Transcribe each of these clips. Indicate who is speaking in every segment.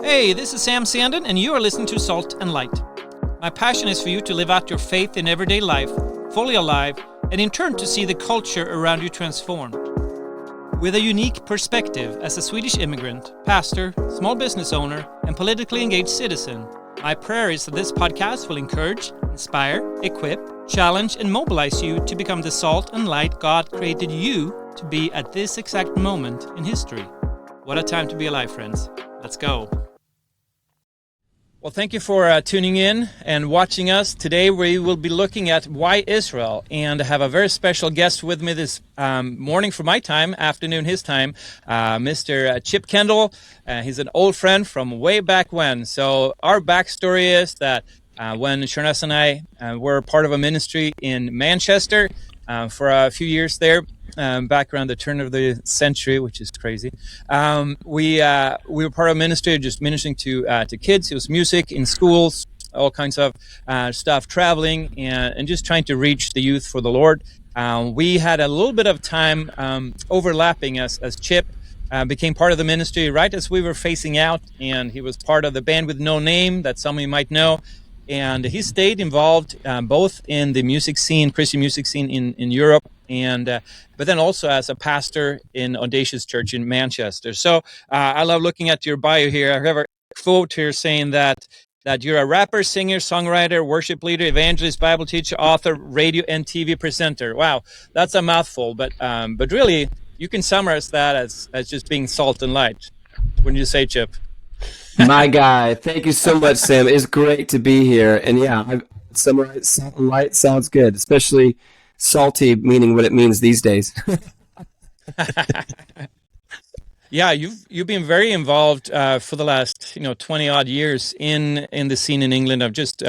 Speaker 1: Hey, this is Sam Sanden, and you are listening to Salt and Light. My passion is for you to live out your faith in everyday life, fully alive, and in turn to see the culture around you transform. With a unique perspective as a Swedish immigrant, pastor, small business owner, and politically engaged citizen, my prayer is that this podcast will encourage, inspire, equip, challenge, and mobilize you to become the salt and light God created you to be at this exact moment in history. What a time to be alive, friends. Let's go. Well, thank you for tuning in and watching us. Today we will be looking at why Israel, and I have a very special guest with me this morning for my time, afternoon his time, Mr. Chip Kendall. He's an old friend from way back when. So our backstory is that when Sharnas and I were part of a ministry in Manchester for a few years there, back around the turn of the century, which is crazy. We were part of a ministry, just ministering to kids. It was music in schools, all kinds of stuff, traveling, and just trying to reach the youth for the Lord. We had a little bit of time overlapping as Chip became part of the ministry right as we were phasing out, and he was part of the band with no name that some of you might know. And he stayed involved both in the music scene, Christian music scene in Europe, and but then also as a pastor in Audacious Church in Manchester. So I love looking at your bio here. I have a quote here saying that you're a rapper, singer, songwriter, worship leader, evangelist, Bible teacher, author, radio and TV presenter. Wow, that's a mouthful, but really you can summarize that as just being salt and light. Wouldn't you say, Chip?
Speaker 2: My guy, thank you so much, Sam. It's great to be here. And yeah, I've summarized salt and light sounds good, especially salty meaning what it means these days.
Speaker 1: Yeah, you've been very involved for the last 20 odd years in the scene in England of just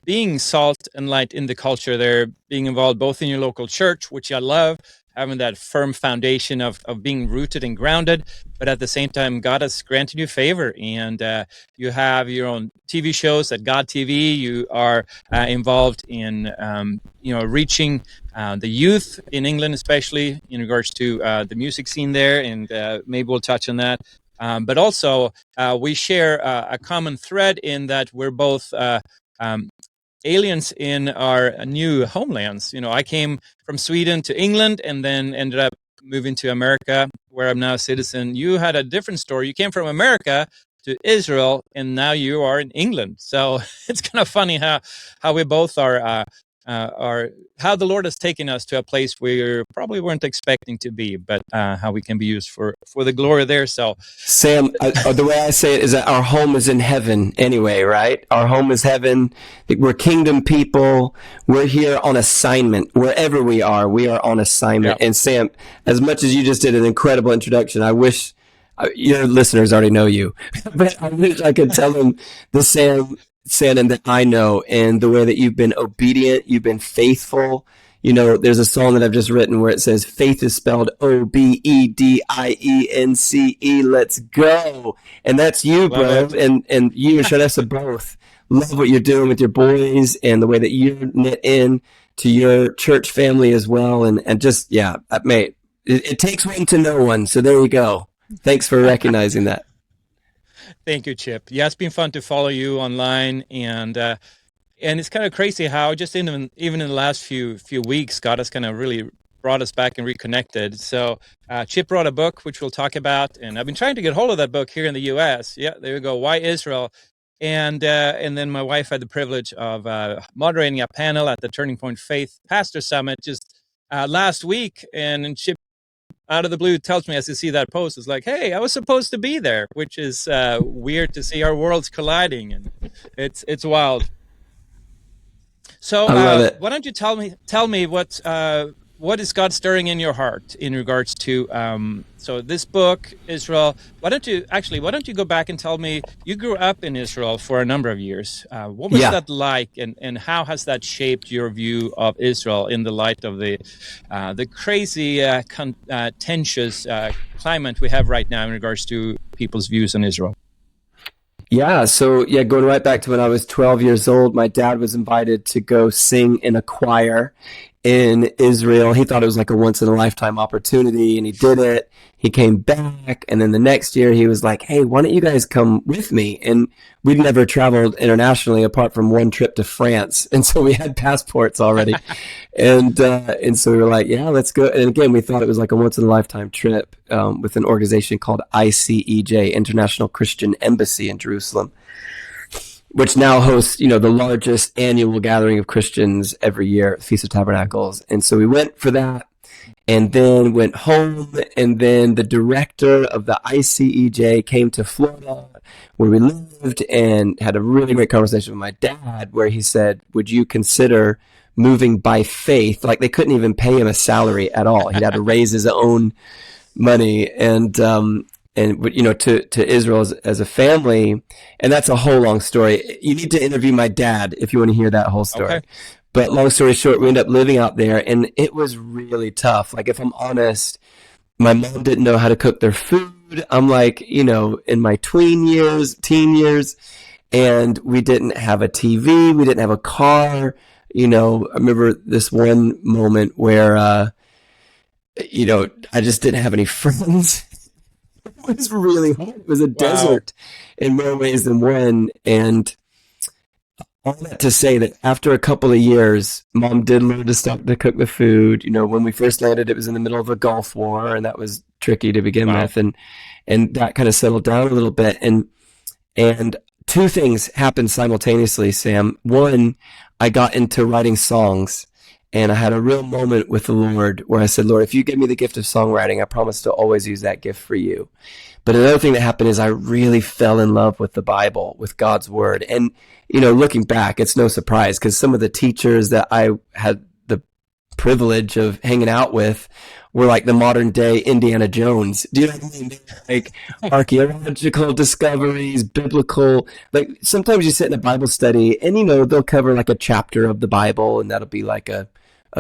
Speaker 1: being salt and light in the culture there, being involved both in your local church, which I love, having that firm foundation of being rooted and grounded, but at the same time, God has granted you favor, and you have your own TV shows at God TV. You are involved in, reaching the youth in England, especially in regards to the music scene there, and maybe we'll touch on that. But also, we share a common thread in that we're both aliens in our new homelands. I came from Sweden to England and then ended up moving to America, where I'm now a citizen. You had a different story. You came from America to Israel, and now you are in England. So it's kind of funny how we both are how the Lord has taken us to a place we probably weren't expecting to be, but how we can be used for the glory there. So,
Speaker 2: Sam, the way I say it is that our home is in heaven anyway, right? Our home is heaven. We're kingdom people. We're here on assignment. Wherever we are on assignment. Yeah. And Sam, as much as you just did an incredible introduction, I wish your listeners already know you, but I wish I could tell them the Sam Sanden that I know, and the way that you've been obedient, you've been faithful. There's a song that I've just written where it says faith is spelled Obedience. Let's go. And that's you, bro. And you and Sharessa both love what you're doing with your boys and the way that you're knit in to your church family as well. And just, yeah, mate, it takes one to know one. So there you go. Thanks for recognizing that.
Speaker 1: Thank you, Chip. Yeah, it's been fun to follow you online, and it's kind of crazy how just even in the last few weeks, God has kind of really brought us back and reconnected. So Chip wrote a book, which we'll talk about, and I've been trying to get hold of that book here in the U.S. Yeah, there we go. Why Israel? And then my wife had the privilege of moderating a panel at the Turning Point Faith Pastor Summit just last week, and Chip out of the blue tells me as I see that post, it's like, hey, I was supposed to be there, which is weird to see our worlds colliding, and it's wild. So why don't you tell me what is God stirring in your heart in regards to so this book, Israel? Why don't you go back and tell me, you grew up in Israel for a number of years. What was that like, and how has that shaped your view of Israel in the light of the crazy, contentious climate we have right now in regards to people's views on Israel?
Speaker 2: Yeah, so going right back to when I was 12 years old, my dad was invited to go sing in a choir in Israel. He thought it was like a once in a lifetime opportunity, and he did it. He came back, and then the next year he was like, "Hey, why don't you guys come with me?" And we'd never traveled internationally apart from one trip to France, and so we had passports already, and so we were like, "Yeah, let's go." And again, we thought it was like a once in a lifetime trip with an organization called ICEJ, International Christian Embassy in Jerusalem, which now hosts, the largest annual gathering of Christians every year, Feast of Tabernacles. And so we went for that, and then went home, and then the director of the ICEJ came to Florida, where we lived, and had a really great conversation with my dad, where he said, would you consider moving by faith? Like, they couldn't even pay him a salary at all. He'd had to raise his own money, and to Israel as a family. And that's a whole long story. You need to interview my dad if you want to hear that whole story. Okay. But long story short, we ended up living out there, and it was really tough. Like, if I'm honest, my mom didn't know how to cook their food. I'm like, in my teen years, and we didn't have a TV. We didn't have a car. I remember this one moment where, I just didn't have any friends. It was really hard. It was a desert in more ways than one. And all that to say that after a couple of years, Mom did learn to stop to cook the food. When we first landed, it was in the middle of a Gulf War, and that was tricky to begin with. And that kind of settled down a little bit. And two things happened simultaneously, Sam. One, I got into writing songs. And I had a real moment with the Lord where I said, Lord, if you give me the gift of songwriting, I promise to always use that gift for you. But another thing that happened is I really fell in love with the Bible, with God's word. And, looking back, it's no surprise, because some of the teachers that I had the privilege of hanging out with were like the modern day Indiana Jones. Do you know what I mean? Like archaeological discoveries, biblical, like sometimes you sit in a Bible study and, they'll cover like a chapter of the Bible, and that'll be like a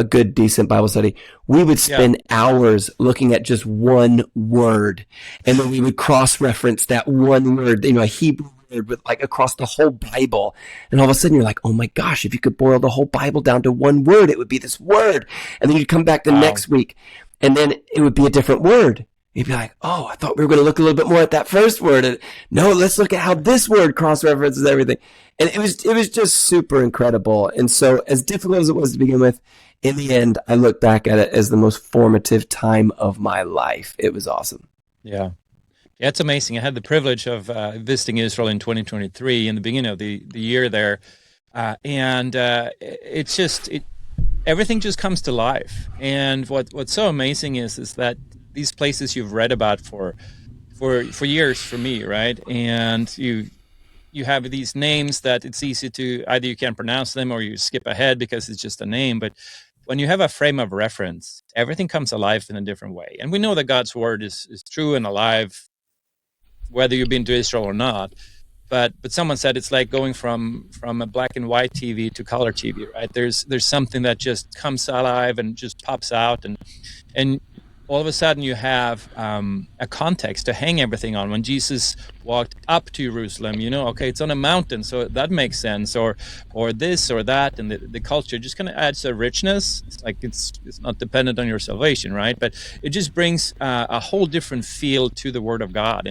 Speaker 2: good, decent Bible study. We would spend hours looking at just one word, and then we would cross-reference that one word, a Hebrew word with like across the whole Bible. And all of a sudden you're like, oh my gosh, if you could boil the whole Bible down to one word, it would be this word. And then you'd come back the next week, and then it would be a different word. You'd be like, oh, I thought we were going to look a little bit more at that first word. And no, let's look at how this word cross-references everything. And it was just super incredible. And so as difficult as it was to begin with, in the end, I look back at it as the most formative time of my life. It was awesome.
Speaker 1: Yeah. Yeah, it's amazing. I had the privilege of visiting Israel in 2023 in the beginning of the year there. It's just, everything just comes to life. And what's so amazing is that these places you've read about for years for me, right? And you have these names that it's easy to, either you can't pronounce them or you skip ahead because it's just a name. But when you have a frame of reference, everything comes alive in a different way. And we know that God's word is true and alive, whether you've been to Israel or not. But someone said it's like going from a black and white TV to color TV, right? There's something that just comes alive and just pops out, and all of a sudden you have a context to hang everything on. When Jesus walked up to Jerusalem, okay, it's on a mountain, so that makes sense, or this or that, and the culture just kind of adds a richness. It's like it's not dependent on your salvation, right? But it just brings a whole different feel to the Word of God.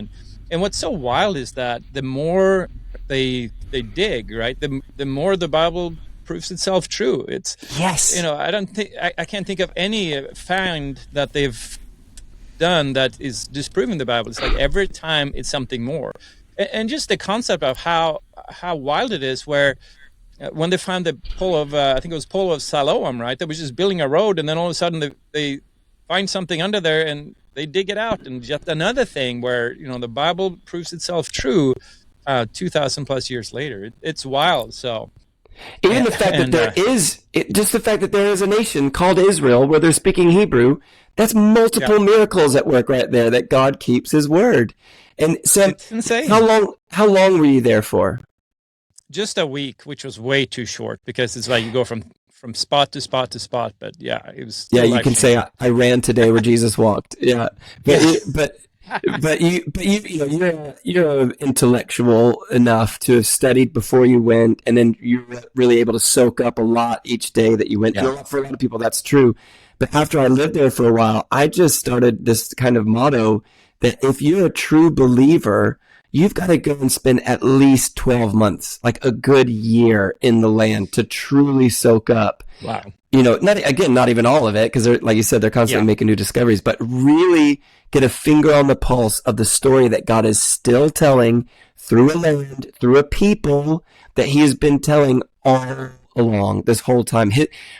Speaker 1: And what's so wild is that the more they dig, right, the more the Bible proves itself true. It's I can't think of any find that they've done that is disproving the Bible. It's like every time it's something more, and just the concept of how wild it is. Where when they found the pole of I think it was pole of Siloam, right? They was just building a road, and then all of a sudden they find something under there and they dig it out, and just another thing where the Bible proves itself true 2,000 plus years later. It's wild. So.
Speaker 2: Even the fact that the fact that there is a nation called Israel where they're speaking Hebrew, that's multiple miracles at work right there, that God keeps his word. And Sam,
Speaker 1: it's insane.
Speaker 2: How long were you there for?
Speaker 1: Just a week, which was way too short, because it's like you go from spot to spot to spot. But it was.
Speaker 2: Yeah, you can say I ran today where Jesus walked. Yeah, but you're intellectual enough to have studied before you went, and then you were really able to soak up a lot each day that you went.
Speaker 3: Yeah.
Speaker 2: For a lot of people, that's true. But after I lived there for a while, I just started this kind of motto that if you're a true believer, you've got to go and spend at least 12 months, like a good year in the land to truly soak up.
Speaker 3: Wow.
Speaker 2: Not even all of it, because like you said, they're constantly making new discoveries, but really get a finger on the pulse of the story that God is still telling through a land, through a people that he has been telling all along this whole time.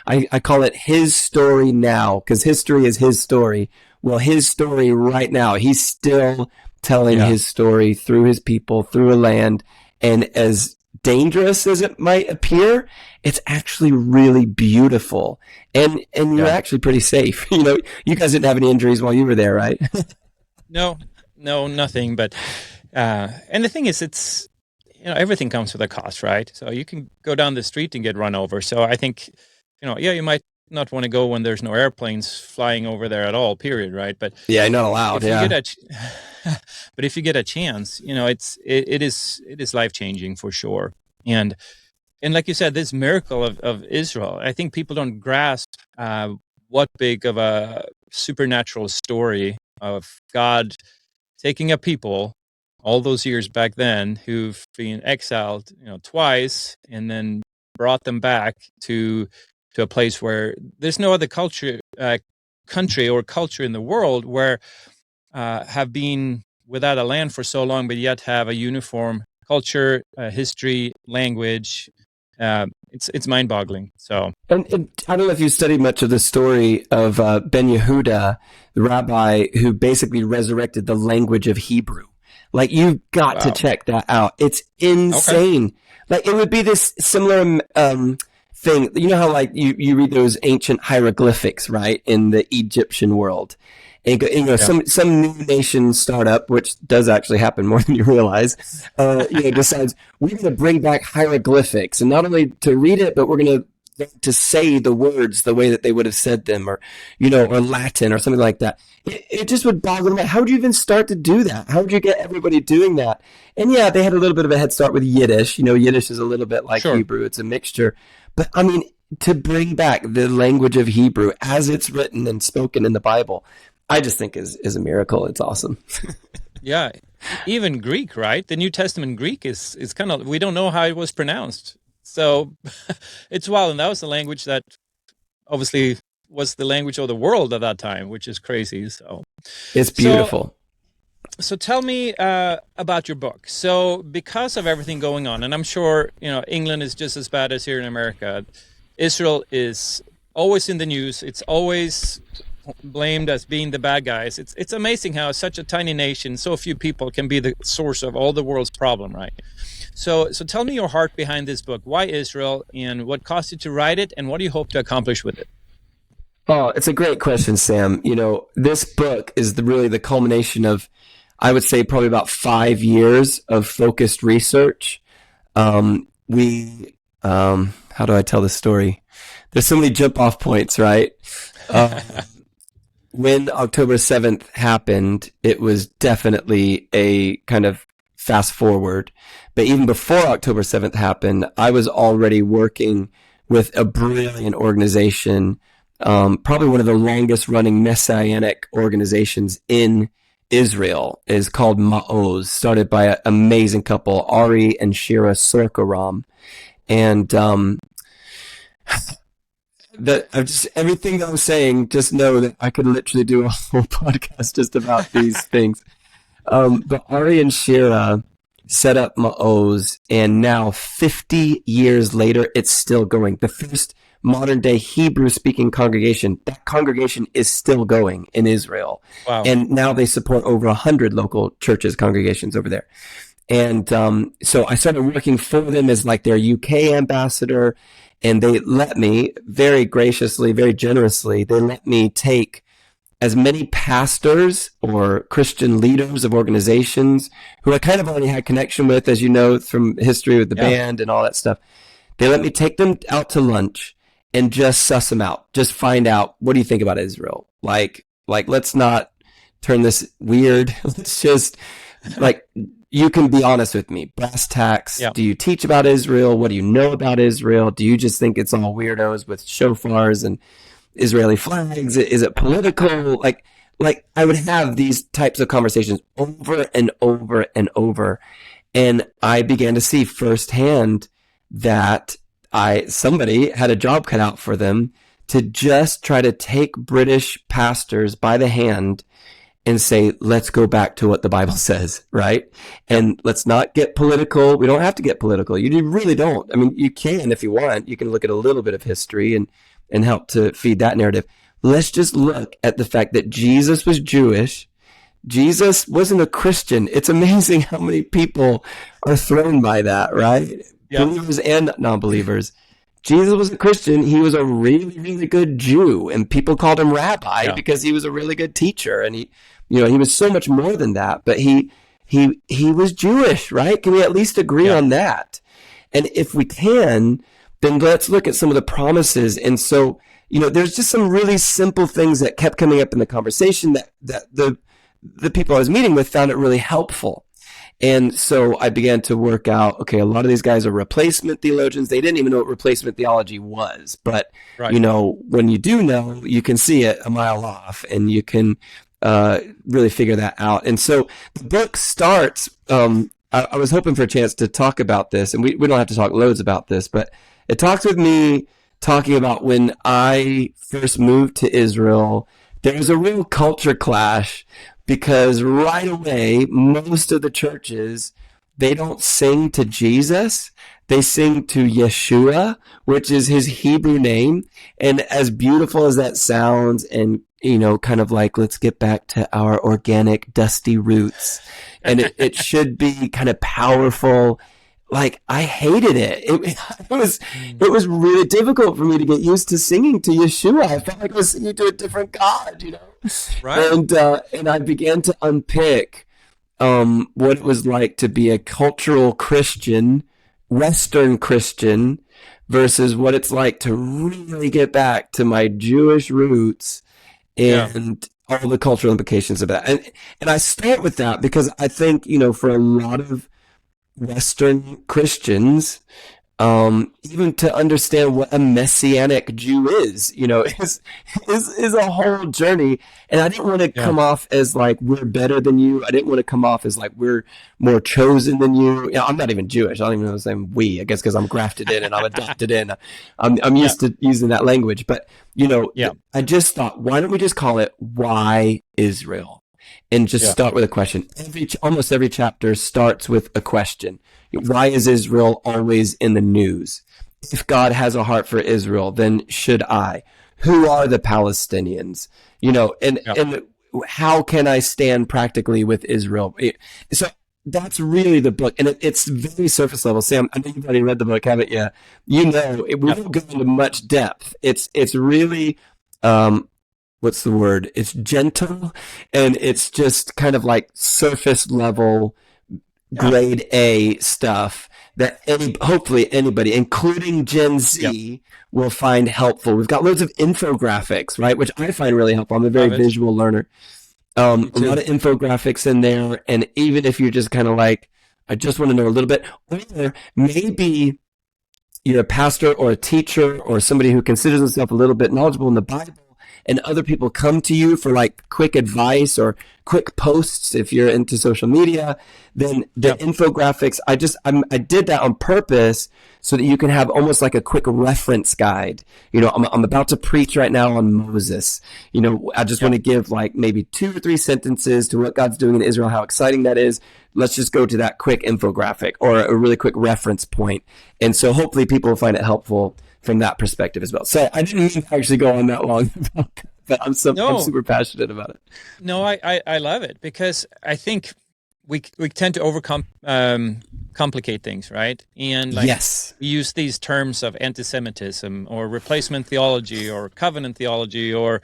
Speaker 2: I call it his story now, because history is his story. Well, his story right now, he's still telling his story through his people, through a land, and as dangerous as it might appear, it's actually really beautiful, and you're actually pretty safe. You guys didn't have any injuries while you were there, right?
Speaker 3: No, nothing. But and the thing is, it's everything comes with a cost, right? So you can go down the street and get run over. So I think you might not want to go when there's no airplanes flying over there at all. Period, right? But
Speaker 2: not allowed.
Speaker 3: But if you get a chance, it is life changing for sure. And like you said, this miracle of Israel, I think people don't grasp what big of a supernatural story of God taking a people all those years back then who've been exiled, twice, and then brought them back to a place where there's no other country or culture in the world where have been without a land for so long, but yet have a uniform culture, history, language. It's mind-boggling. So,
Speaker 2: and I don't know if you studied much of the story of Ben Yehuda, the rabbi who basically resurrected the language of Hebrew. Like, you've got to check that out. It's insane. Okay. Like, it would be this similar thing. You know how, like, you read those ancient hieroglyphics, right, in the Egyptian world. And, some new nation startup, which does actually happen more than you realize, decides we're going to bring back hieroglyphics, and not only to read it, but we're going to say the words the way that they would have said them, or Latin or something like that. It just would boggle me. How would you even start to do that? How would you get everybody doing that? And they had a little bit of a head start with Yiddish. Yiddish is a little bit like Hebrew. It's a mixture. But I mean, to bring back the language of Hebrew as it's written and spoken in the Bible, I just think is a miracle. It's awesome.
Speaker 3: Yeah. Even Greek, right? The New Testament Greek is kind of, we don't know how it was pronounced. So it's wild. And that was the language that obviously was the language of the world at that time, which is crazy. So
Speaker 2: it's beautiful.
Speaker 3: So tell me about your book. So because of everything going on, and I'm sure, England is just as bad as here in America, Israel is always in the news. It's always blamed as being the bad guys. It's amazing how such a tiny nation, so few people can be the source of all the world's problem, right? So tell me your heart behind this book. Why Israel, and what caused you to write it, and what do you hope to accomplish with it?
Speaker 2: Oh, it's a great question, Sam. This book is really the culmination of, I would say, probably about 5 years of focused research. How do I tell this story? There's so many jump-off points, right? When October 7th happened, it was definitely a kind of fast forward. But even before October 7th happened, I was already working with a brilliant organization, probably one of the longest running messianic organizations in Israel, is called Ma'oz, started by an amazing couple, Ari and Shira Sorkaram. And everything I'm saying, just know that I could literally do a whole podcast just about these things. But Ari and Shira set up Ma'oz, and now 50 years later, it's still going. The first modern day Hebrew speaking congregation, that congregation is still going in Israel.
Speaker 3: Wow.
Speaker 2: And now they support over 100 local churches, congregations over there. And so I started working for them as like their UK ambassador. And they let me, very graciously, very generously, they let me take as many pastors or Christian leaders of organizations who I kind of already had connection with, as you know, from history with the band and all that stuff. They let me take them out to lunch and just suss them out. Just find out, what do you think about Israel? Like let's not turn this weird. Let's just, like, you can be honest with me. Brass tacks.
Speaker 3: Yeah.
Speaker 2: Do you teach about Israel? What do you know about Israel? Do you just think it's all weirdos with shofars and Israeli flags? Is it political? Like I would have these types of conversations over and over and over. And I began to see firsthand that somebody had a job cut out for them to just try to take British pastors by the hand and say, let's go back to what the Bible says, right? And let's not get political. We don't have to get political. You really don't. I mean, you can if you want. You can look at a little bit of history and help to feed that narrative. Let's just look at the fact that Jesus was Jewish. Jesus wasn't a Christian. It's amazing how many people are thrown by that, right? Yeah. Believers and non-believers. Jesus was a Christian. He was a really, really good Jew, and people called him rabbi because he was a really good teacher. And he was so much more than that, but he was Jewish, right? Can we at least agree on that? And if we can, then let's look at some of the promises. And so, there's just some really simple things that kept coming up in the conversation that the people I was meeting with found it really helpful. And so I began to work out, okay, a lot of these guys are replacement theologians. They didn't even know what replacement theology was. But, when you do know, you can see it a mile off and you can really figure that out. And so the book starts, I was hoping for a chance to talk about this, and we don't have to talk loads about this, but it talks with me talking about when I first moved to Israel. There was a real culture clash because right away, most of the churches, they don't sing to Jesus. They sing to Yeshua, which is his Hebrew name. And as beautiful as that sounds, and, kind of like, let's get back to our organic, dusty roots. And it should be kind of powerful. Like, I hated it. It was really difficult for me to get used to singing to Yeshua. I felt like I was singing to a different God, Right. And I began to unpick what it was like to be a cultural Christian, Western Christian, versus what it's like to really get back to my Jewish roots and all the cultural implications of that. And I start with that because I think, for a lot of Western Christians, even to understand what a Messianic Jew is, is a whole journey. And I didn't want to come off as like, we're better than you. I didn't want to come off as like, we're more chosen than you. I'm not even Jewish. I don't even know the same we, I guess, because I'm grafted in and I'm adopted in. I'm used to using that language, but I just thought, why don't we just call it Why Israel? And just start with a question. Almost every chapter starts with a question. Why is Israel always in the news? If God has a heart for Israel, then should I? Who are the Palestinians? And how can I stand practically with Israel? So that's really the book. And it's very surface level. Sam, I know you've already read the book, haven't you? We won't go into much depth. It's really, what's the word? It's gentle, and it's just kind of like surface level, grade A stuff that hopefully anybody, including Gen Z, will find helpful. We've got loads of infographics, right? Which I find really helpful. I'm a very visual learner. A lot of infographics in there. And even if you're just kind of like, I just want to know a little bit, or maybe you're a pastor or a teacher or somebody who considers himself a little bit knowledgeable in the Bible, and other people come to you for like quick advice or quick posts if you're into social media, then the infographics, I did that on purpose so that you can have almost like a quick reference guide. I'm about to preach right now on Moses. I just want to give like maybe 2 or 3 sentences to what God's doing in Israel, how exciting that is. Let's just go to that quick infographic or a really quick reference point. And so hopefully people will find it helpful from that perspective as well. So I didn't mean to actually go on that long about that, but I'm super passionate about it.
Speaker 3: No, I love it because I think we tend to complicate things, right? And we use these terms of anti-Semitism or replacement theology or covenant theology or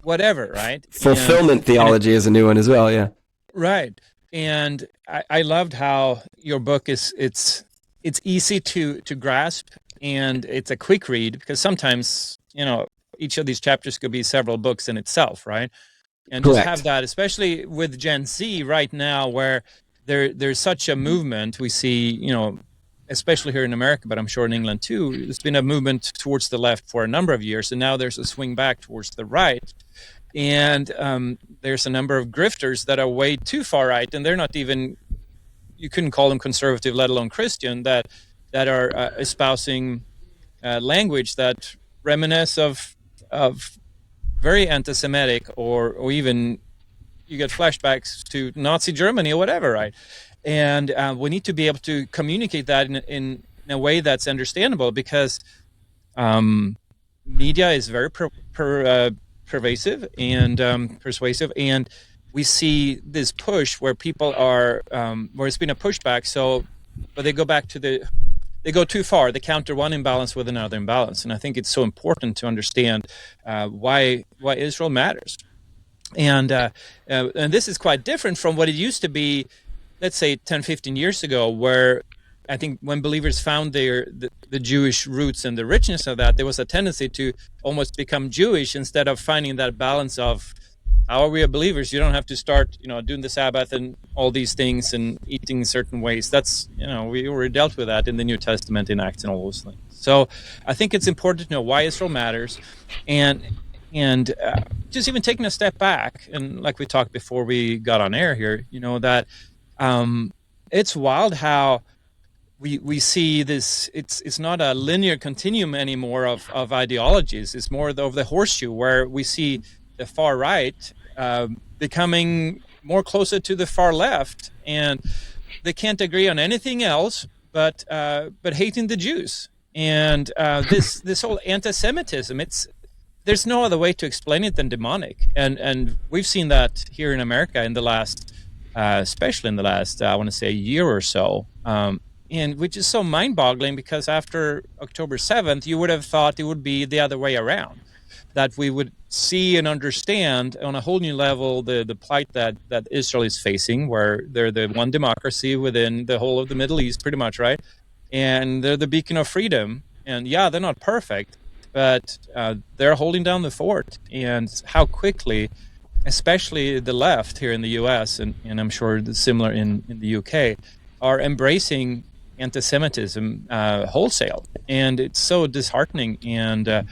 Speaker 3: whatever, right?
Speaker 2: Fulfillment theology is a new one as well, yeah.
Speaker 3: Right. And I loved how your book it's easy to grasp, and it's a quick read because sometimes, each of these chapters could be several books in itself, right? and just
Speaker 2: Correct.
Speaker 3: have that, especially with Gen Z right now, where there's such a movement. We see, especially here in America, but I'm sure in England too, there's been a movement towards the left for a number of years, and now there's a swing back towards the right. And there's a number of grifters that are way too far right, and they're not even, you couldn't call them conservative, let alone Christian, that are espousing language that reminisce of very anti-Semitic, or even you get flashbacks to Nazi Germany or whatever, right? And we need to be able to communicate that in a way that's understandable, because media is very pervasive and persuasive, and we see this push where people are where it's been a pushback, but they go too far. They counter one imbalance with another imbalance, and I think it's so important to understand why Israel matters. And this is quite different from what it used to be, let's say 10, 15 years ago, where I think when believers found the Jewish roots and the richness of that, there was a tendency to almost become Jewish instead of finding that balance of, how are we believers? You don't have to start, doing the Sabbath and all these things and eating certain ways. That's, we already dealt with that in the New Testament, in Acts and all those things. So I think it's important to know why Israel matters, and just even taking a step back, and like we talked before we got on air here, that it's wild how we see this. It's not a linear continuum anymore of ideologies. It's more of the horseshoe, where we see the far right becoming more closer to the far left, and they can't agree on anything else but hating the Jews. And this whole anti-Semitism, there's no other way to explain it than demonic, and we've seen that here in America in the last, especially in the last, I want to say, a year or so, and which is so mind-boggling, because after October 7th, you would have thought it would be the other way around, that we would see and understand on a whole new level the plight that Israel is facing, where they're the one democracy within the whole of the Middle East, pretty much, right? And they're the beacon of freedom. And yeah, they're not perfect, but they're holding down the fort. And how quickly, especially the left here in the U.S., and I'm sure it's similar in the UK, are embracing anti-Semitism wholesale. And it's so disheartening, and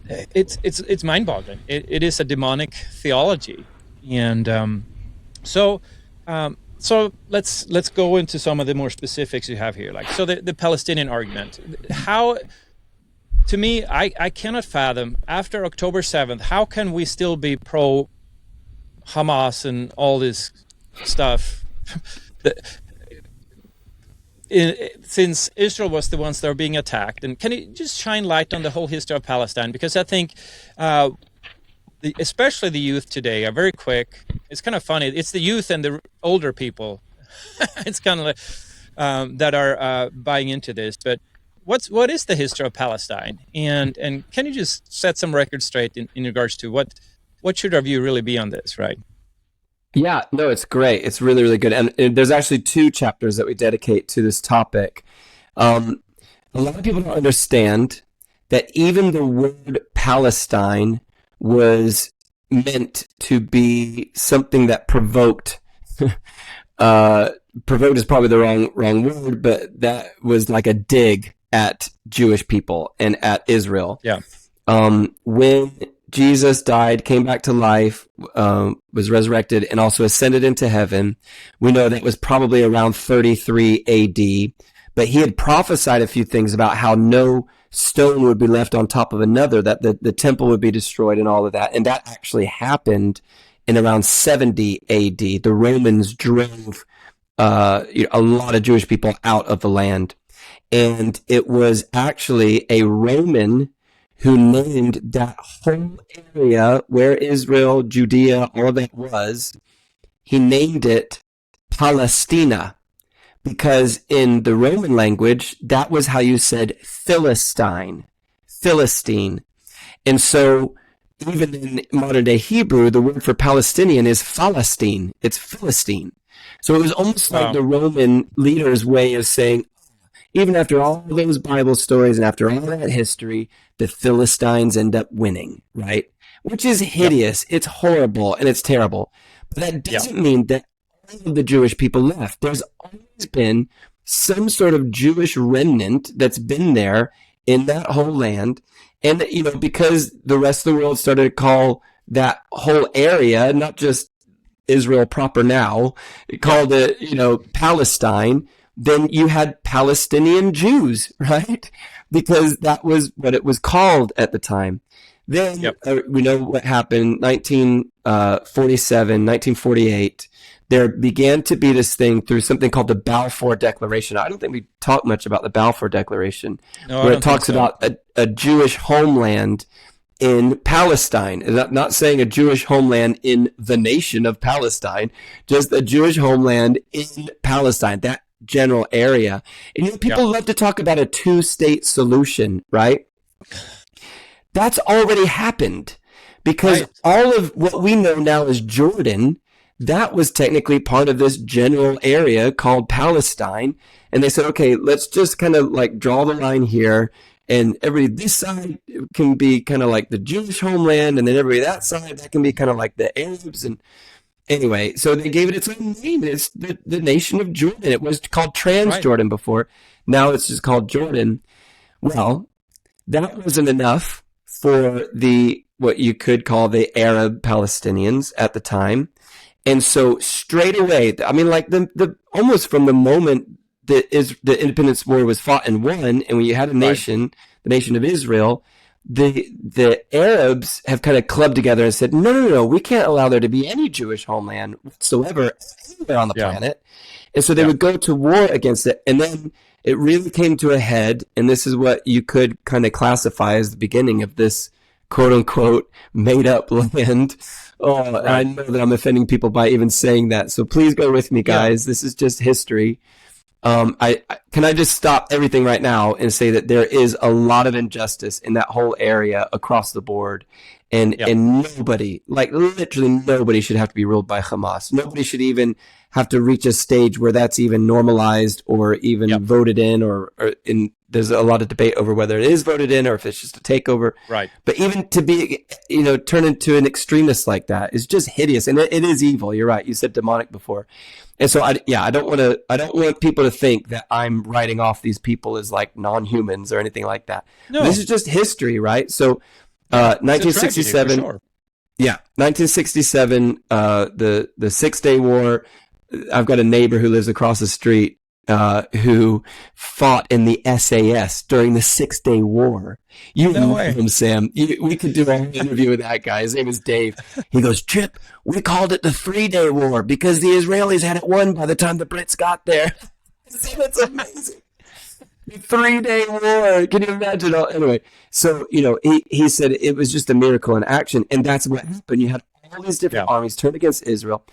Speaker 3: it's mind-boggling. It is a demonic theology, and so let's go into some of the more specifics you have here. Like, so the Palestinian argument. How, to me, I cannot fathom, after October 7th, how can we still be pro Hamas and all this stuff? Since Israel was the ones that were being attacked. And can you just shine light on the whole history of Palestine? Because I think especially the youth today are very quick. It's kind of funny. It's the youth and the older people. It's kind of like, that are buying into this. But what is the history of Palestine? And can you just set some records straight in regards to what should our view really be on this, right?
Speaker 2: Yeah, no, it's great. It's really, really good. And there's actually 2 chapters that we dedicate to this topic. A lot of people don't understand that even the word Palestine was meant to be something that provoked. Provoked is probably the wrong word, but that was like a dig at Jewish people and at Israel.
Speaker 3: Yeah.
Speaker 2: When Jesus died, came back to life, was resurrected, and also ascended into heaven, we know that was probably around 33 AD. But he had prophesied a few things about how no stone would be left on top of another, that the temple would be destroyed and all of that. And that actually happened in around 70 AD. The Romans drove a lot of Jewish people out of the land. And it was actually a Roman who named that whole area where Israel, Judea, all of that was, he named it Palestina, because in the Roman language, that was how you said Philistine. And so even in modern day Hebrew, the word for Palestinian is Philistine. It's Philistine. So it was almost like the Roman leaders' way of saying, even after all those Bible stories and after all that history, the Philistines end up winning, right? which is hideous. It's horrible and it's terrible. But that doesn't mean that all of the Jewish people left. There's always been some sort of Jewish remnant that's been there in that whole land. And, because the rest of the world started to call that whole area, not just Israel proper now, called it, Palestine, then you had Palestinian Jews, right? Because that was what it was called at the time. Then we know what happened, 1947, 1948. There began to be this thing through something called the Balfour Declaration. I don't think we talk much about the Balfour Declaration, where it talks about a Jewish homeland in Palestine. Not saying a Jewish homeland in the nation of Palestine, just a Jewish homeland in Palestine, that general area. And people love to talk about a two-state solution, right? That's already happened, because all of what we know now as Jordan, that was technically part of this general area called Palestine. And they said, okay, let's just kind of like draw the line here. And this side can be kind of like the Jewish homeland. And then that side, that can be kind of like the Arabs. And anyway, so they gave it its own name. It's the nation of Jordan. It was called Transjordan before. Now it's just called Jordan. Well, that wasn't enough for what you could call the Arab Palestinians at the time. And so straight away, I mean, like the almost from the moment that the independence war was fought and won, and when you had a nation, the nation of Israel, the Arabs have kind of clubbed together and said, no, we can't allow there to be any Jewish homeland whatsoever anywhere on the planet. And so they would go to war against it. And then it really came to a head, and this is what you could kind of classify as the beginning of this quote unquote made up land. Oh, I know that I'm offending people by even saying that. So please go with me, guys. This is just history. Can I just stop everything right now and say that there is a lot of injustice in that whole area across the board. And nobody, like literally nobody should have to be ruled by Hamas. Nobody should even have to reach a stage where that's even normalized or even voted in there's a lot of debate over whether it is voted in or if it's just a takeover. Right. But even to be, turn into an extremist like that is just hideous. And it is evil. You're right. You said demonic before. And so I don't want people to think that I'm writing off these people as like non-humans or anything like that. No. This is just history, right? So, 1967. Sure. Yeah. 1967, the 6-Day War. I've got a neighbor who lives across the street, who fought in the SAS during the 6-Day War. You know him, Sam. We could do an interview with that guy. His name is Dave. He goes, Chip, we called it the 3-Day War because the Israelis had it won by the time the Brits got there. That's amazing. The 3-Day War. Can you imagine? Anyway, so, he said it was just a miracle in action. And that's what happened. You had all these different armies turn against Israel.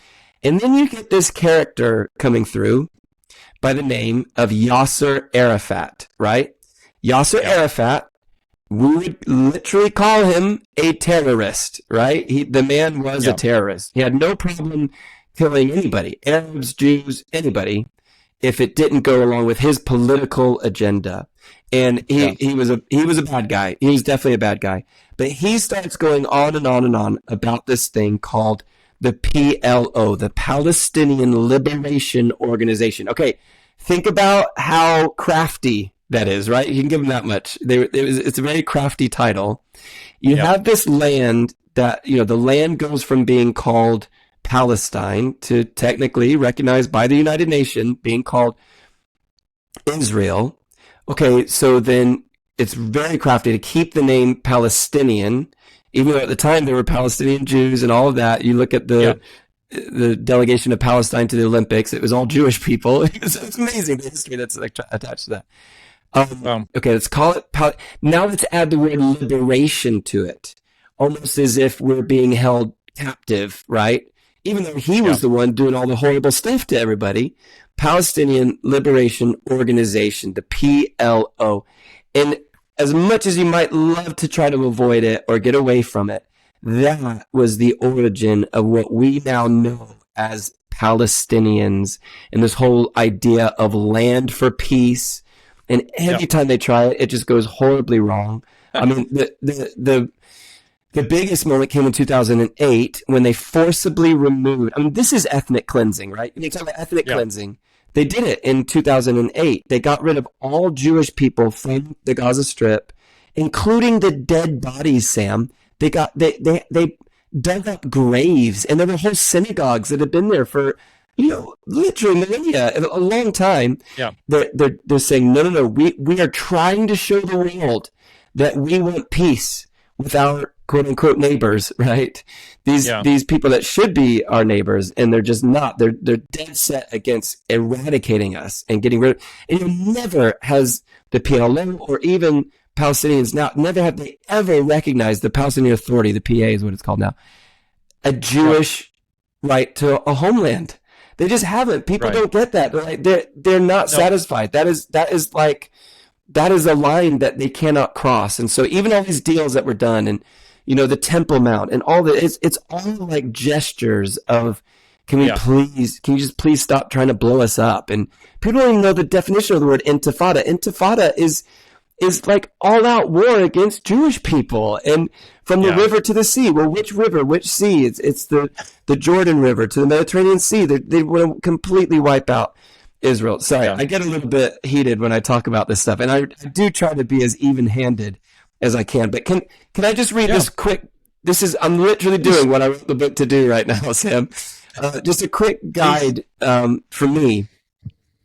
Speaker 2: And then you get this character coming through by the name of Yasser Arafat, right? Yasser Arafat, we would literally call him a terrorist, right? The man was a terrorist. He had no problem killing anybody, Arabs, Jews, anybody, if it didn't go along with his political agenda. And he was a bad guy. He was definitely a bad guy. But he starts going on and on and on about this thing called the PLO, the Palestinian Liberation Organization. Okay, think about how crafty that is, right? You can give them that much. It's a very crafty title. You have this land that, the land goes from being called Palestine to technically recognized by the United Nations being called Israel. Okay, so then it's very crafty to keep the name Palestinian, even though at the time there were Palestinian Jews and all of that. You look at the delegation of Palestine to the Olympics, it was all Jewish people. It's amazing the history that's attached to that. Okay, let's call it now let's add the word liberation to it, almost as if we're being held captive, right? Even though he was the one doing all the horrible stuff to everybody. Palestinian Liberation Organization, the PLO. And as much as you might love to try to avoid it or get away from it, that was the origin of what we now know as Palestinians and this whole idea of land for peace. And every time they try it, it just goes horribly wrong. I mean, The biggest moment came in 2008 when they forcibly removed, I mean, this is ethnic cleansing, right? You talk about ethnic cleansing. They did it in 2008. They got rid of all Jewish people from the Gaza Strip, including the dead bodies, Sam. They dug up graves, and there were whole synagogues that had been there for, literally millennia, a long time.
Speaker 3: Yeah.
Speaker 2: They're saying, no, we are trying to show the world that we want peace with our quote unquote neighbors, right? These people that should be our neighbors, and they're just not. They're dead set against eradicating us and getting rid of. And never has the PLO or even Palestinians now, never have they ever recognized the Palestinian Authority, the PA is what it's called now, a Jewish right to a homeland. They just haven't. People don't get that. They're not satisfied. That is a line that they cannot cross. And so even all these deals that were done, and the Temple Mount and all that, it's all like gestures of, can you just please stop trying to blow us up? And people don't even know the definition of the word intifada. Intifada is like all out war against Jewish people, and from the river to the sea. Well, which river, which sea? It's the Jordan River to the Mediterranean Sea. They want to completely wipe out Israel. Sorry, I get a little bit heated when I talk about this stuff, and I do try to be as even-handed as I can. But can I just read this quick? I'm literally doing what I wrote the book to do right now, Sam. Just a quick guide for me.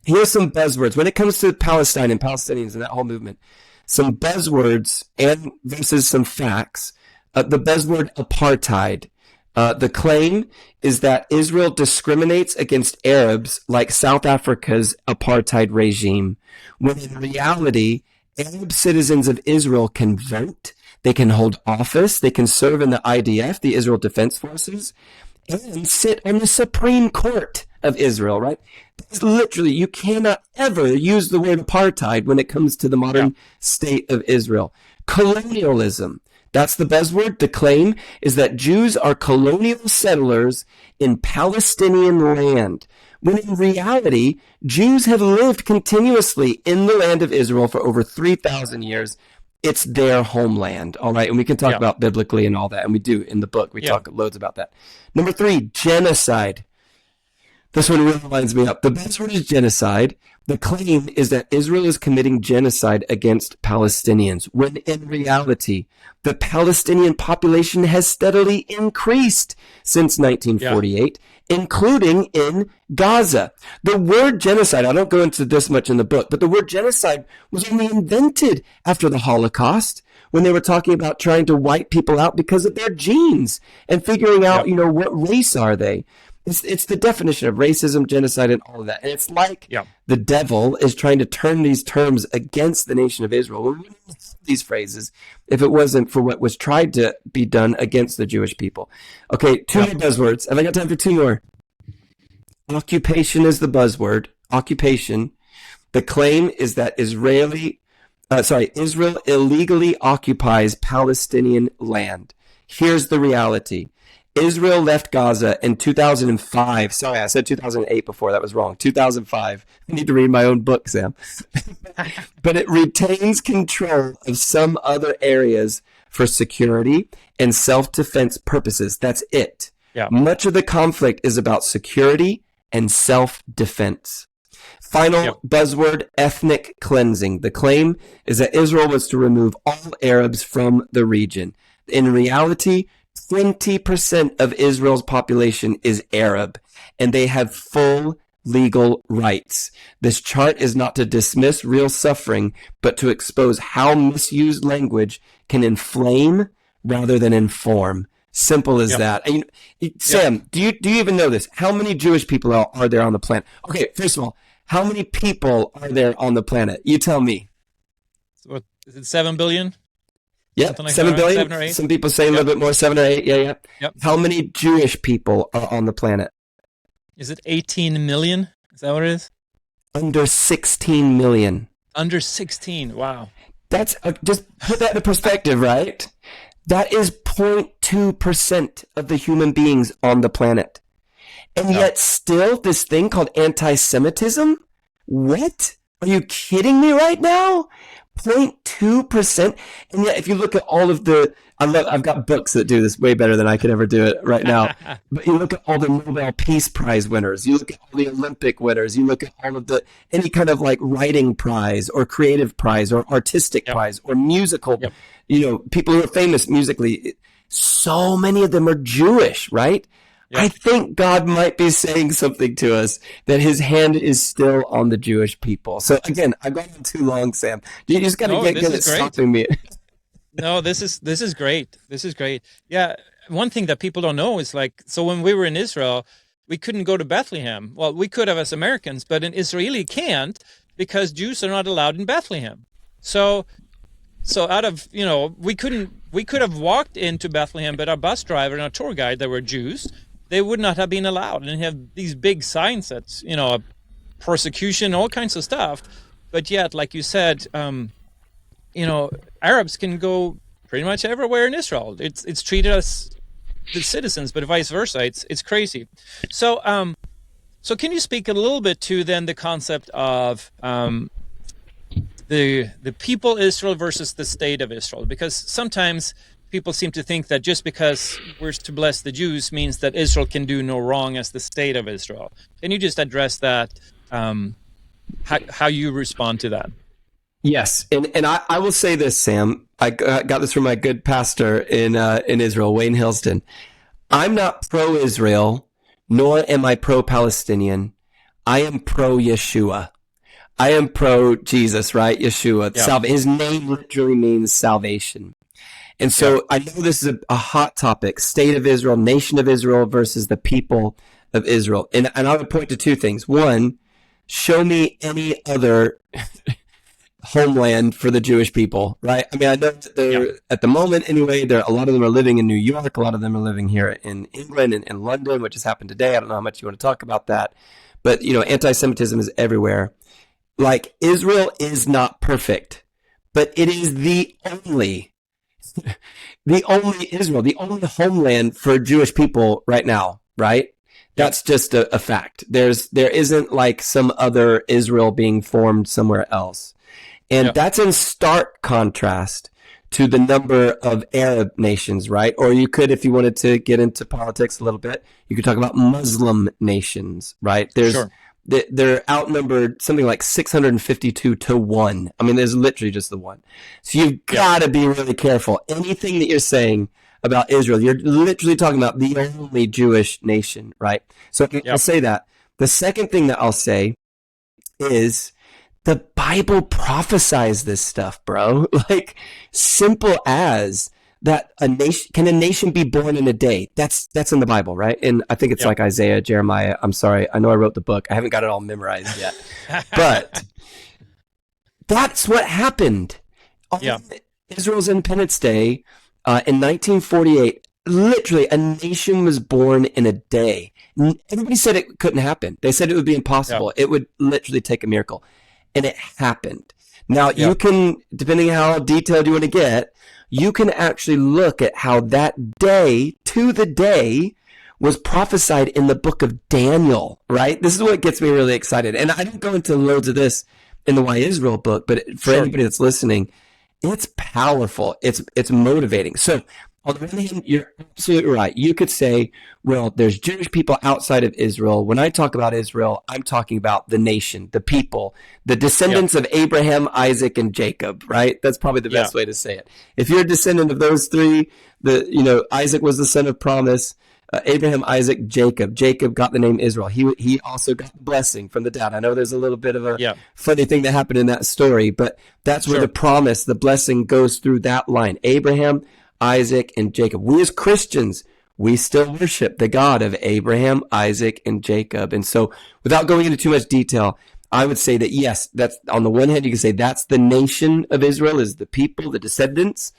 Speaker 2: Here's some buzzwords when it comes to Palestine and Palestinians and that whole movement. Some buzzwords and versus some facts. The buzzword apartheid. The claim is that Israel discriminates against Arabs like South Africa's apartheid regime, when in reality, Arab citizens of Israel can vote, they can hold office, they can serve in the IDF, the Israel Defense Forces, and sit on the Supreme Court of Israel, right? It's literally, you cannot ever use the word apartheid when it comes to the modern state of Israel. Colonialism. That's the buzzword. The claim is that Jews are colonial settlers in Palestinian land, when in reality, Jews have lived continuously in the land of Israel for over 3,000 years. It's their homeland, all right? And we can talk about biblically and all that, and we do in the book. We talk loads about that. Number 3, genocide. This one really lines me up. The buzzword is genocide. The claim is that Israel is committing genocide against Palestinians, when in reality, the Palestinian population has steadily increased since 1948, including in Gaza. The word genocide, I don't go into this much in the book, but the word genocide was only invented after the Holocaust, when they were talking about trying to wipe people out because of their genes and figuring out, what race are they. It's the definition of racism, genocide, and all of that. And it's like the devil is trying to turn these terms against the nation of Israel. We wouldn't have these phrases if it wasn't for what was tried to be done against the Jewish people. Okay, 2 more buzzwords. Have I got time for 2 more? Occupation is the buzzword. Occupation. The claim is that Israel illegally occupies Palestinian land. Here's the reality. Israel left Gaza in 2005. Sorry, I said 2008 before. That was wrong. 2005. I need to read my own book, Sam. But it retains control of some other areas for security and self-defense purposes. That's it. Yeah. Much of the conflict is about security and self-defense. Final buzzword, ethnic cleansing. The claim is that Israel was to remove all Arabs from the region. In reality, 20% of Israel's population is Arab, and they have full legal rights. This chart is not to dismiss real suffering, but to expose how misused language can inflame rather than inform. Simple as that. And, Sam, do you even know this? How many Jewish people are there on the planet? Okay, first of all, how many people are there on the planet? You tell me.
Speaker 3: What, is it 7 billion?
Speaker 2: Yeah, like 7 billion. 7 or 8. Some people say a little bit more, 7 or 8. Yeah. Yep. How many Jewish people are on the planet?
Speaker 3: Is it 18 million? Is that what it is?
Speaker 2: Under 16 million.
Speaker 3: Under 16. Wow.
Speaker 2: That's just put that into perspective, right? That is 0.2% of the human beings on the planet. And yet still this thing called anti-Semitism? What? Are you kidding me right now? 0.2%. And yet, if you look at all of I've got books that do this way better than I could ever do it right now. But you look at all the Nobel Peace Prize winners, you look at all the Olympic winners, you look at all of any kind of like writing prize or creative prize or artistic prize or musical, people who are famous musically. So many of them are Jewish, right? Yep. I think God might be saying something to us, that his hand is still on the Jewish people. So again, I've gone on too long, Sam. You just got to get good at stopping me.
Speaker 3: No, this is great. This is great. Yeah. One thing that people don't know is so when we were in Israel, we couldn't go to Bethlehem. Well, we could have as Americans, but an Israeli can't, because Jews are not allowed in Bethlehem. So out of, we could have walked into Bethlehem, but our bus driver and our tour guide that were Jews, they would not have been allowed, and have these big signs that's, persecution, all kinds of stuff. But yet, like you said, Arabs can go pretty much everywhere in Israel. It's treated as the citizens, but vice versa. It's crazy. So can you speak a little bit to then the concept of the people Israel versus the state of Israel? Because sometimes people seem to think that just because we're to bless the Jews means that Israel can do no wrong as the state of Israel. Can you just address that, how you respond to that?
Speaker 2: Yes, and I will say this, Sam. I got this from my good pastor in Israel, Wayne Hillston. I'm not pro-Israel, nor am I pro-Palestinian. I am pro-Yeshua. I am pro-Jesus, right? Yeshua. Yeah. His name literally means salvation. And so I know this is a hot topic, state of Israel, nation of Israel versus the people of Israel. And I would point to two things. One, show me any other homeland for the Jewish people, right? I mean, I know that at the moment anyway, a lot of them are living in New York. A lot of them are living here in England and in London, which has happened today. I don't know how much you want to talk about that. But, anti-Semitism is everywhere. Israel is not perfect, but it is the only Israel, the only homeland for Jewish people right now, right? That's just a fact. There isn't some other Israel being formed somewhere else. And that's in stark contrast to the number of Arab nations, right? Or you could, if you wanted to get into politics a little bit, you could talk about Muslim nations, right? They're outnumbered something like 652 to 1. I mean, there's literally just the one. So you've got to be really careful. Anything that you're saying about Israel, you're literally talking about the only Jewish nation, right? So I'll say that. The second thing that I'll say is the Bible prophesies this stuff, bro. Simple as that a nation be born in a day? That's in the Bible, right? And I think it's like Isaiah, Jeremiah. I'm sorry. I know I wrote the book. I haven't got it all memorized yet. But that's what happened. On Israel's Independence Day in 1948, literally a nation was born in a day. Everybody said it couldn't happen. They said it would be impossible. It would literally take a miracle. And it happened. Now, you can, depending on how detailed you want to get, you can actually look at how that day, to the day, was prophesied in the book of Daniel, right? This is what gets me really excited. And I don't go into loads of this in the Why Israel book, but for anybody that's listening, it's powerful. It's motivating. So, on the one hand, you're absolutely right. You could say, well, there's Jewish people outside of Israel. When I talk about Israel, I'm talking about the nation, the people, the descendants of Abraham, Isaac, and Jacob, right? That's probably the best way to say it. If you're a descendant of those three, Isaac was the son of promise, Abraham, Isaac, Jacob. Jacob got the name Israel. He also got the blessing from the dad. I know there's a little bit of a funny thing that happened in that story, but that's where the promise, the blessing goes through that line. Abraham, Isaac, and Jacob. We as Christians, we still worship the God of Abraham, Isaac, and Jacob. And so without going into too much detail, I would say that, yes, that's on the one hand, you can say that's the nation of Israel, is the people, the descendants.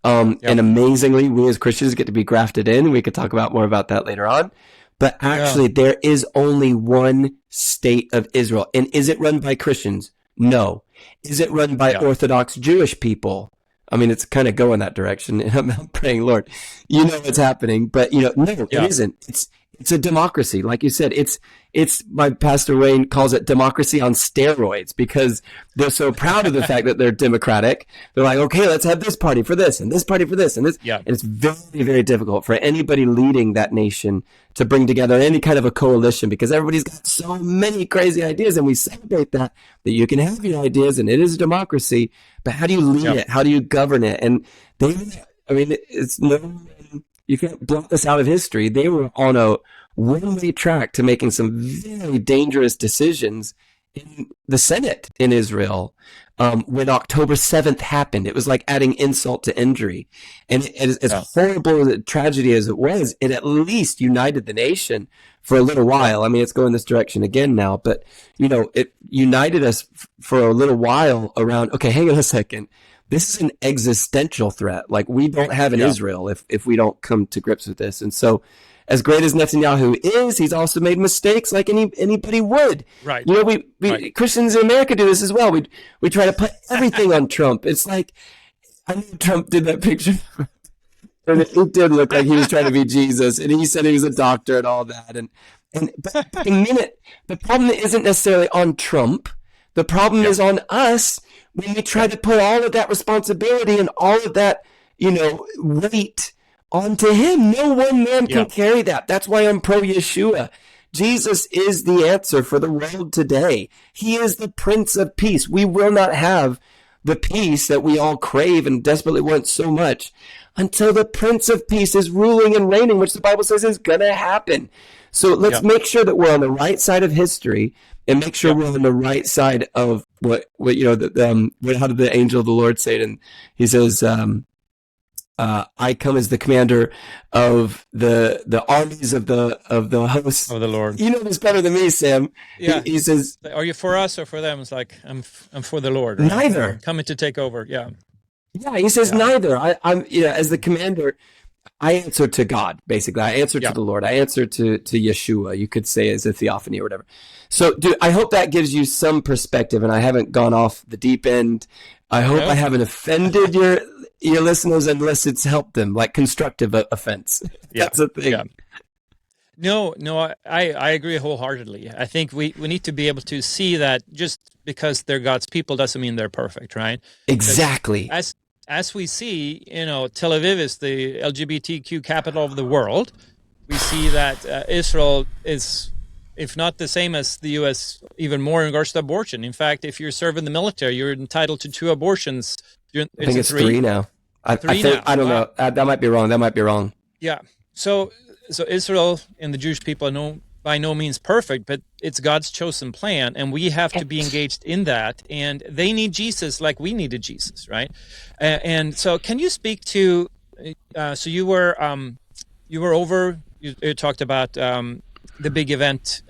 Speaker 2: And amazingly, we as Christians get to be grafted in. We could talk about more about that later on. But actually, there is only one state of Israel. And is it run by Christians? No. Is it run by Orthodox Jewish people? I mean, it's kind of going that direction. I'm praying, Lord, you know what's happening. But, no, it isn't. It it's a democracy. Like you said, it's my pastor Wayne calls it democracy on steroids, because they're so proud of the fact that they're democratic. They're like, okay, let's have this party for this and this party for this and this.
Speaker 3: Yeah.
Speaker 2: And it's very, very difficult for anybody leading that nation to bring together any kind of a coalition, because everybody's got so many crazy ideas, and we celebrate that you can have your ideas and it is a democracy, but how do you lead it? How do you govern it? And it's no, you can't block this out of history. They were on a one-way track to making some very dangerous decisions in the Senate in Israel when October 7th happened. It was like adding insult to injury. And as horrible a tragedy as it was, it at least united the nation for a little while. I mean, it's going this direction again now, but, it united us for a little while around, okay, hang on a second. This is an existential threat. Like, we don't have an Israel if we don't come to grips with this. And so, as great as Netanyahu is, he's also made mistakes like anybody would.
Speaker 3: Right.
Speaker 2: We Christians in America do this as well. We try to put everything on Trump. It's like, I know Trump did that picture. And it did look like he was trying to be Jesus. And he said he was a doctor and all that. But the problem isn't necessarily on Trump. The problem is on us when we try to put all of that responsibility and all of that, weight onto him. No one man can carry that. That's why I'm pro Yeshua. Jesus is the answer for the world today. He is the Prince of Peace. We will not have the peace that we all crave and desperately want so much until the Prince of Peace is ruling and reigning, which the Bible says is going to happen. So let's make sure that we're on the right side of history, and make sure we're on the right side of what how did the angel of the Lord say it? And he says, I come as the commander of the armies of the hosts
Speaker 3: of the Lord.
Speaker 2: You know this better than me, Sam.
Speaker 3: Yeah.
Speaker 2: He says,
Speaker 3: are you for us or for them? It's like, I'm for the Lord. Right?
Speaker 2: Neither.
Speaker 3: I'm coming to take over. Yeah.
Speaker 2: Yeah. He says neither. I'm as the commander, I answer to God, basically. I answer to the Lord. I answer to Yeshua. You could say as a theophany or whatever. So, dude, I hope that gives you some perspective, and I haven't gone off the deep end. I hope I haven't offended your listeners unless it's helped them, like constructive offense. That's a thing.
Speaker 3: Yeah. No, I agree wholeheartedly. I think we need to be able to see that just because they're God's people doesn't mean they're perfect, right?
Speaker 2: Exactly.
Speaker 3: As we see, Tel Aviv is the LGBTQ capital of the world. We see that Israel is, if not the same as the U.S., even more in regards to abortion. In fact, if you're serving the military, you're entitled to 2 abortions.
Speaker 2: I think it's 3 now. I don't know. That might be wrong.
Speaker 3: Yeah. So Israel and the Jewish people are by no means perfect, but it's God's chosen plan, and we have to be engaged in that. And they need Jesus like we needed Jesus, right? And so, can you speak to? So you were over. You talked about the big event.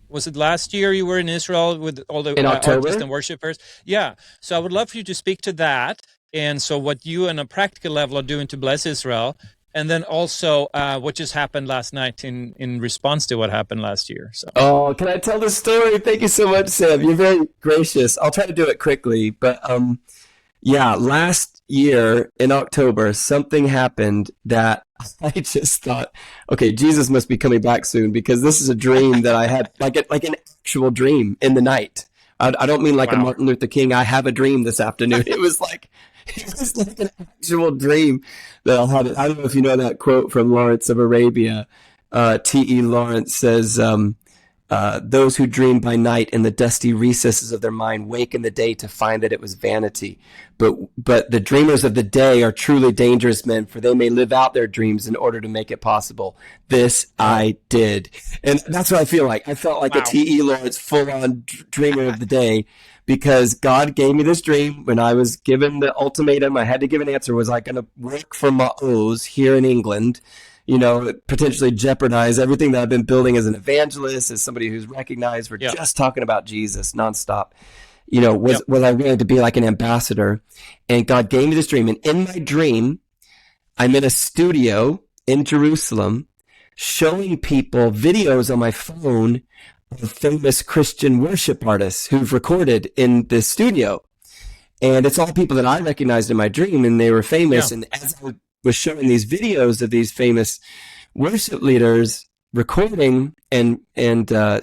Speaker 3: Was it last year you were in Israel with all the artists and worshipers? Yeah. So I would love for you to speak to that. And so what you on a practical level are doing to bless Israel. And then also what just happened last night in response to what happened last year. So.
Speaker 2: Oh, can I tell the story? Thank you so much, Sam. You're very gracious. I'll try to do it quickly. But last year in October, something happened that I just thought, okay, Jesus must be coming back soon, because this is a dream that I had, like an actual dream in the night. I don't mean like a Martin Luther King, I have a dream this afternoon. It was like an actual dream that I'll have. I don't know if you know that quote from Lawrence of Arabia. T.E. Lawrence says, those who dream by night in the dusty recesses of their mind wake in the day to find that it was vanity. But the dreamers of the day are truly dangerous men, for they may live out their dreams in order to make it possible. This I did. And that's what I feel like. I felt like a T.E. Lawrence full-on dreamer of the day, because God gave me this dream when I was given the ultimatum. I had to give an answer. Was I going to work for Ma'oz here in England? Potentially jeopardize everything that I've been building as an evangelist, as somebody who's recognized for just talking about Jesus nonstop. Was I willing to be like an ambassador? And God gave me this dream. And in my dream, I'm in a studio in Jerusalem showing people videos on my phone of famous Christian worship artists who've recorded in this studio. And it's all people that I recognized in my dream, and they were famous. And as I was showing these videos of these famous worship leaders recording and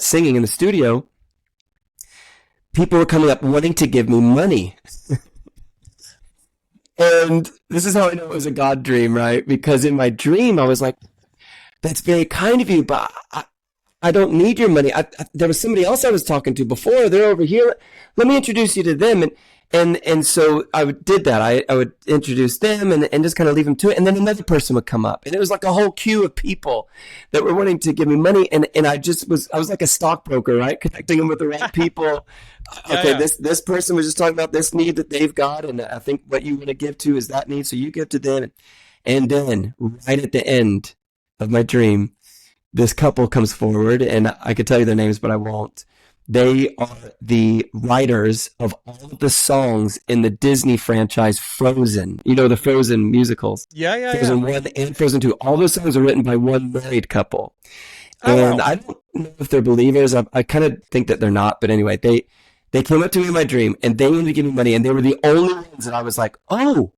Speaker 2: singing in the studio, people were coming up wanting to give me money. And this is how I know it was a God dream, right? Because in my dream, I was like, that's very kind of you, but I don't need your money. There was somebody else I was talking to before. They're over here. Let me introduce you to them. And so I did that. I would introduce them and just kind of leave them to it. And then another person would come up. And it was like a whole queue of people that were wanting to give me money. And I was like a stockbroker, right? Connecting them with the right people. This person was just talking about this need that they've got. And I think what you want to give to is that need. So you give to them. And then right at the end of my dream, this couple comes forward, and I could tell you their names, but I won't. They are the writers of all of the songs in the Disney franchise Frozen. You know, the Frozen musicals. Frozen 1 and Frozen 2. All those songs are written by one married couple. And wow. I don't know if they're believers. I kind of think that they're not. But anyway, they came up to me in my dream, and they wanted to give me money. And they were the only ones that I was like, oh,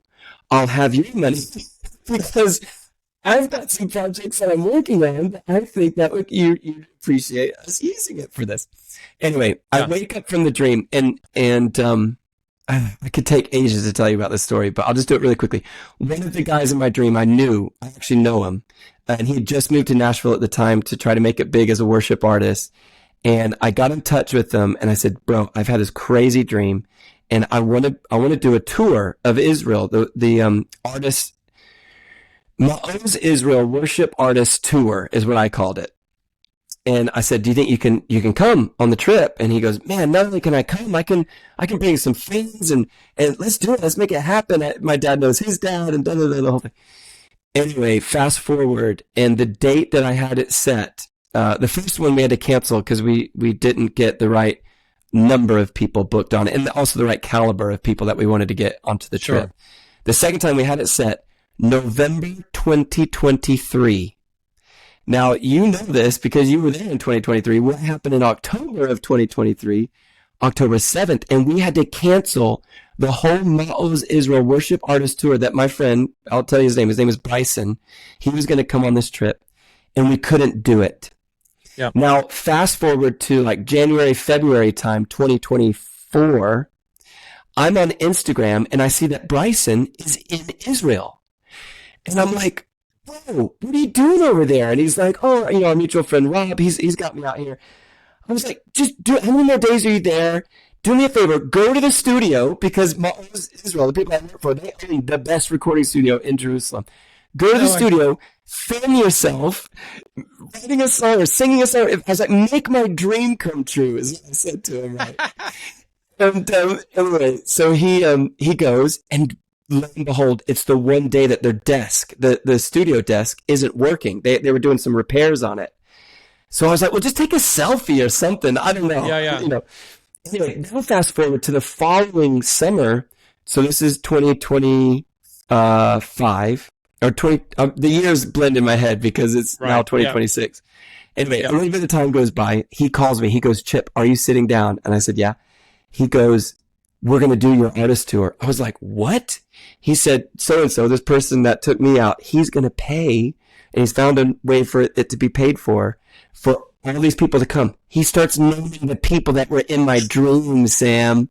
Speaker 2: I'll have your money. Because I've got some projects that I'm working on that I think that you'd appreciate us using it for this. Anyway, I wake up from the dream and I could take ages to tell you about this story, but I'll just do it really quickly. One of the guys in my dream, I actually know him, and he had just moved to Nashville at the time to try to make it big as a worship artist. And I got in touch with him and I said, bro, I've had this crazy dream and I want to do a tour of Israel, the artist, Ma'oz Israel Worship Artist Tour is what I called it. And I said, do you think you can come on the trip? And he goes, man, not only can I come, I can bring some friends and let's do it. Let's make it happen. My dad knows his dad and the whole thing. Anyway, fast forward, and the date that I had it set, the first one we had to cancel because we didn't get the right number of people booked on it, and also the right caliber of people that we wanted to get onto the trip. The second time we had it set, November 2023. Now, you know this because you were there in 2023. What happened in October of 2023, October 7th, and we had to cancel the whole Ma'oz Israel Worship Artist Tour that my friend, I'll tell you his name is Bryson, he was going to come on this trip, and we couldn't do it. Yeah. Now, fast forward to like January, February time, 2024, I'm on Instagram, and I see that Bryson is in Israel. And I'm like, whoa, what are you doing over there? And he's like, oh, our mutual friend Rob, he's got me out here. I was like, just do it. How many more days are you there? Do me a favor, go to the studio, because Ma'oz Israel, the people I work for, they own the best recording studio in Jerusalem. Go to the studio, film yourself, writing a song or singing a song. I was like, make my dream come true, is what I said to him, right? And anyway, so he goes, and lo and behold, it's the one day that their desk, the studio desk, isn't working. They were doing some repairs on it. So I was like, well, just take a selfie or something. I don't know. Yeah. Anyway, now fast forward to the following summer. So this is 2025 or 20. The years blend in my head because it's now 2026. Yeah. Anyway, a little bit of time goes by. He calls me. He goes, Chip, are you sitting down? And I said, yeah. He goes, we're going to do your artist tour. I was like, what? He said, so-and-so, this person that took me out, he's going to pay, and he's found a way for it to be paid for all these people to come. He starts naming the people that were in my dream, Sam.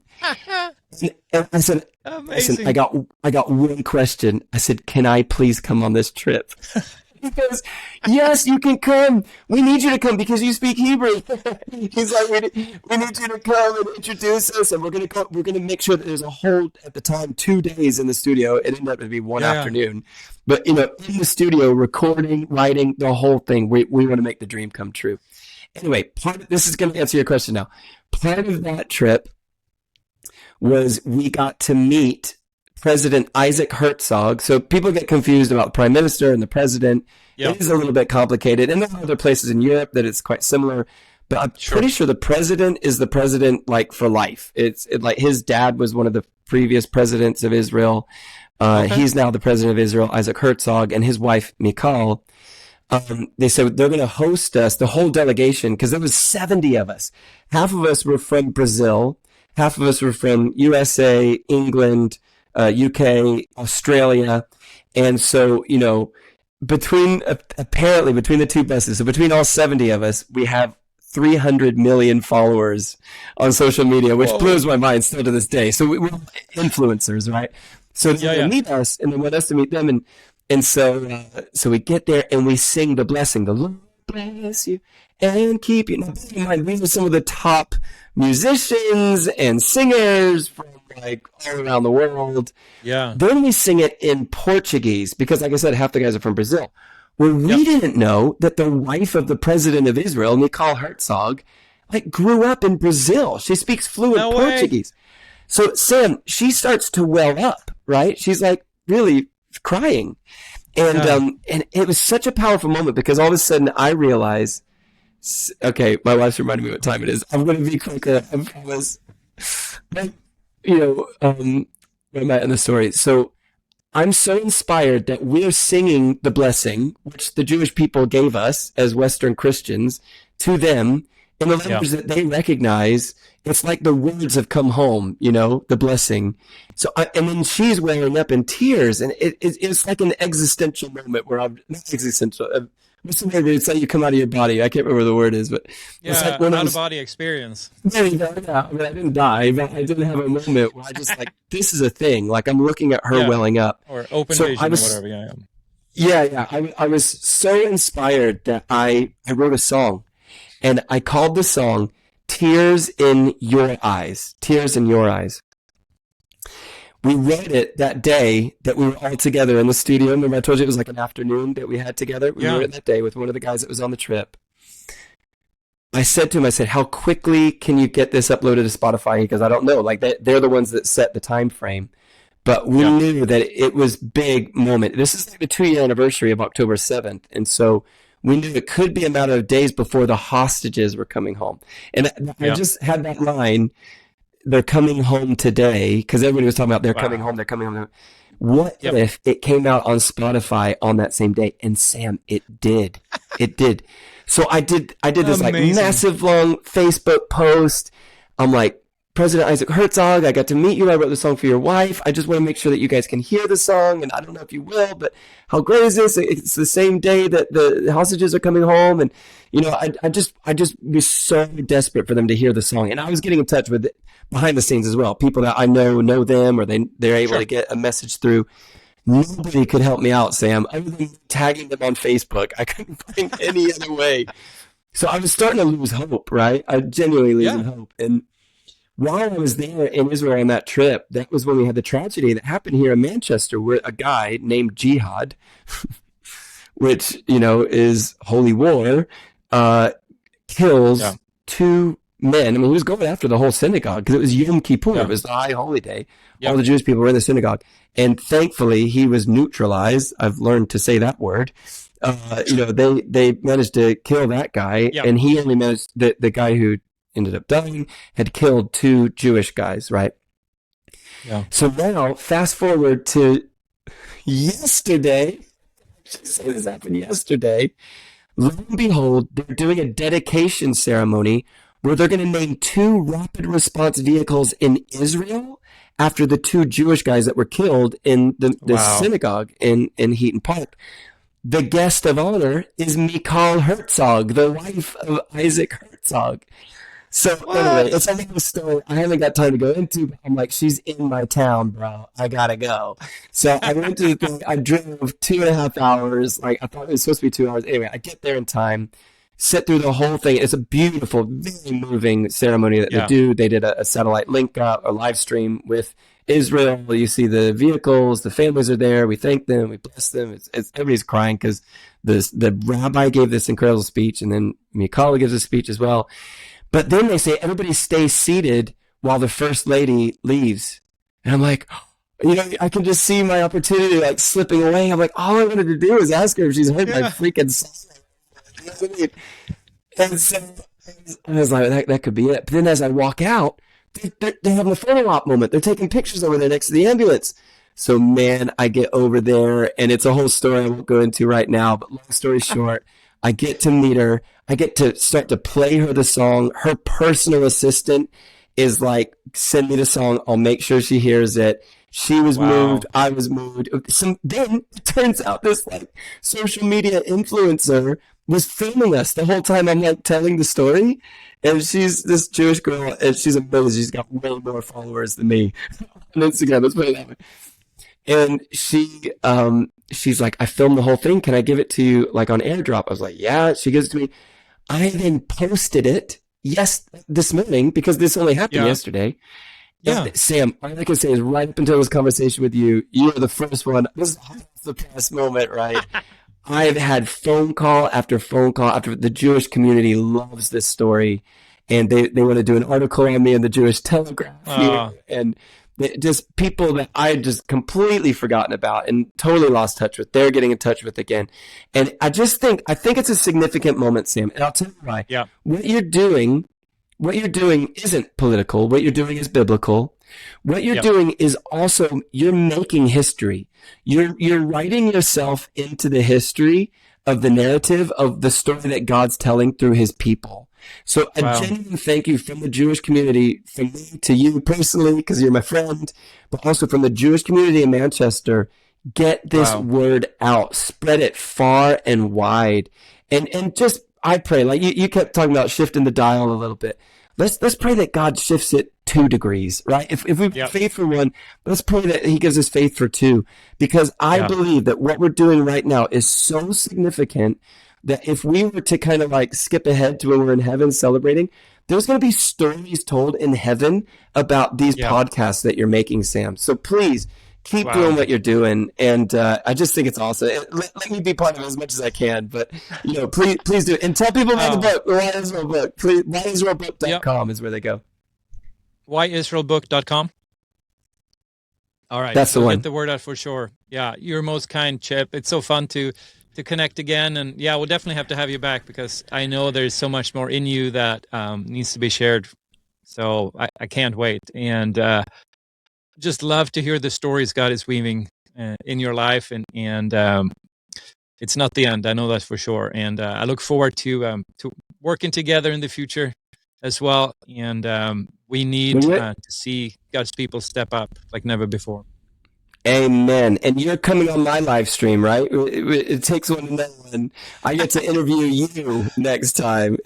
Speaker 2: And I said, amazing. I got one question. I said, can I please come on this trip? He goes, yes, you can come. We need you to come because you speak Hebrew. He's like, we need you to come and introduce us, and we're gonna make sure that there's a whole, at the time, 2 days in the studio. It ended up to be one afternoon, but in the studio, recording, writing, the whole thing. We want to make the dream come true. Anyway, this is going to answer your question now. Part of that trip was we got to meet President Isaac Herzog. So people get confused about the prime minister and the president. Yep. It is a little bit complicated. And there are other places in Europe that it's quite similar. But I'm pretty sure the president is the president like for life. It's like his dad was one of the previous presidents of Israel. He's now the president of Israel, Isaac Herzog, and his wife, Michal. They said they're going to host us, the whole delegation, because there was 70 of us. Half of us were from Brazil. Half of us were from USA, England, UK, Australia. And so, apparently between the two buses, so between all 70 of us, we have 300 million followers on social media, which blows my mind still to this day. So we're influencers, right? So they meet us and they want us to meet them. And so we get there and we sing the blessing. The Lord bless you and keep you. Now, keep in mind, these are some of the top musicians and singers from like all around the world.
Speaker 3: Yeah.
Speaker 2: Then we sing it in Portuguese because, like I said, half the guys are from Brazil. Well, we didn't know that the wife of the president of Israel, Nicole Herzog, like grew up in Brazil. She speaks fluent Portuguese. So Sam, she starts to well up, right? She's like really crying. And it was such a powerful moment because all of a sudden I realize, okay, my wife's reminding me what time it is. I'm going to be quicker. I promise. But, where am I in the story? So I'm so inspired that we're singing the blessing, which the Jewish people gave us as Western Christians, to them in the language that they recognize. It's like the words have come home, the blessing. So, and then she's welling up in tears, and it's like an existential moment where I'm not existential. What's the word? It's like you come out of your body. I can't remember what the word is, but it's like one
Speaker 3: out of body experience.
Speaker 2: There you go. Yeah. I mean, I didn't die, but I didn't have a moment where I just like, this is a thing. Like I'm looking at her welling up,
Speaker 3: or open vision, or whatever.
Speaker 2: Yeah. I was so inspired that I wrote a song, and I called the song "Tears in Your Eyes." Tears in Your Eyes. We wrote it that day that we were all together in the studio. Remember I told you it was like an afternoon that we had together? We wrote it that day with one of the guys that was on the trip. I said to him, how quickly can you get this uploaded to Spotify? Because I don't know. Like they're the ones that set the time frame. But we knew that it was big moment. This is like the 2-year anniversary of October 7th. And so we knew it could be a matter of days before the hostages were coming home. And I just had that line, they're coming home today, because everybody was talking about they're coming home. What if it came out on Spotify on that same day? And Sam, it did. It did. So I did this like massive long Facebook post. I'm like, President Isaac Herzog, I got to meet you. I wrote the song for your wife. I just want to make sure that you guys can hear the song. And I don't know if you will, but how great is this? It's the same day that the hostages are coming home. And, I just was so desperate for them to hear the song. And I was getting in touch with behind the scenes as well. People that I know them, or they're able to get a message through. Nobody could help me out, Sam, other than tagging them on Facebook. I couldn't find any other way. So I was starting to lose hope, right? I genuinely losing hope. And while I was there in Israel on that trip, that was when we had the tragedy that happened here in Manchester, where a guy named Jihad, which, is holy war, kills two men. I mean, he was going after the whole synagogue because it was Yom Kippur. It was the high holy day. All the Jewish people were in the synagogue. And thankfully, he was neutralized. I've learned to say that word. They managed to kill that guy. And he only managed, the guy who ended up dying had killed 2 Jewish guys, right? Yeah. So now, fast forward to yesterday. This happened yesterday. Lo and behold, they're doing a dedication ceremony where they're going to name 2 rapid response vehicles in Israel after the 2 Jewish guys that were killed in the synagogue in Heaton Park. The guest of honor is Nicole Herzog, the wife of Isaac Herzog. So anyway, it's a little story I haven't got time to go into, but I'm like, she's in my town, bro. I gotta go. So I went to the thing. I drove 2.5 hours. Like I thought it was supposed to be 2 hours. Anyway, I get there in time, sit through the whole thing. It's a beautiful, very moving ceremony that they do. They did a satellite link up, a live stream with Israel. You see the vehicles, the families are there. We thank them, we bless them. It's everybody's crying because the rabbi gave this incredible speech, and then Mikala gives a speech as well. But then they say, everybody stay seated while the first lady leaves. And I'm like, I can just see my opportunity like slipping away. I'm like, all I wanted to do is ask her if she's heard my freaking song. You know what I mean? And so I was like, that could be it. But then as I walk out, they're having a photo op moment. They're taking pictures over there next to the ambulance. So, man, I get over there, and it's a whole story I won't go into right now. But long story short, I get to meet her. I get to start to play her the song. Her personal assistant is like, send me the song. I'll make sure she hears it. She was
Speaker 3: Wow.
Speaker 2: moved. I was moved. Then it turns out this like social media influencer was filming us the whole time. I'm like telling the story, and she's this Jewish girl, and she's amazing. She's got way more followers than me on Instagram. Let's put it that way. And she's like, I filmed the whole thing. Can I give it to you like on AirDrop? I was like, yeah. She gives it to me. I then posted it this morning because this only happened yesterday. Yeah. Sam, all I can say is right up until this conversation with you, you were the first one. This is the past moment, right? I've had phone call after the Jewish community loves this story, and they want to do an article on me in the Jewish Telegraph here, and just people that I had just completely forgotten about and totally lost touch with. They're getting in touch with again, and I think it's a significant moment, Sam, and I'll tell you why.
Speaker 3: Yeah.
Speaker 2: What you're doing isn't political. What you're doing is biblical. What you're doing is also, you're making history. You're writing yourself into the history of the narrative of the story that God's telling through his people. So a genuine thank you from the Jewish community, from me to you personally, because you're my friend, but also from the Jewish community in Manchester. Get this word out. Spread it far and wide. And just, I pray, like you kept talking about shifting the dial a little bit. Let's pray that God shifts it 2 degrees, right? If we have faith for 1, let's pray that he gives us faith for 2, because I believe that what we're doing right now is so significant that if we were to kind of like skip ahead to when we're in heaven celebrating, there's going to be stories told in heaven about these podcasts that you're making, Sam. So please, keep doing what you're doing, and I just think it's awesome. Let me be part of it as much as I can, but please do it. And tell people about the book, the Why Israel book. Please, whyisraelbook.com is where they go.
Speaker 3: Whyisraelbook.com. All right,
Speaker 2: that's the one.
Speaker 3: Get the word out for sure. Yeah, you're most kind, Chip. It's so fun to connect again, and we'll definitely have to have you back, because I know there's so much more in you that needs to be shared. So I can't wait, and just love to hear the stories God is weaving in your life, and it's not the end. I know that for sure, and I look forward to working together in the future as well. And we need to see God's people step up like never before.
Speaker 2: Amen. And you're coming on my live stream, right? It takes one to know one. I get to interview you next time.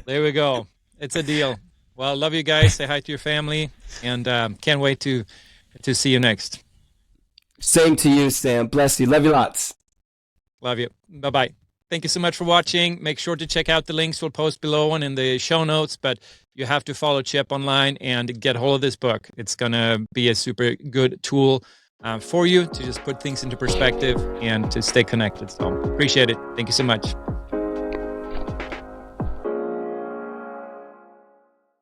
Speaker 3: There we go. It's a deal. Well, love you guys. Say hi to your family, and can't wait to see you next.
Speaker 2: Same to you, Sam. Bless you. Love you lots.
Speaker 3: Love you. Bye-bye. Thank you so much for watching. Make sure to check out the links we'll post below and in the show notes, but you have to follow Chip online and get hold of this book. It's going to be a super good tool for you to just put things into perspective and to stay connected. So appreciate it. Thank you so much.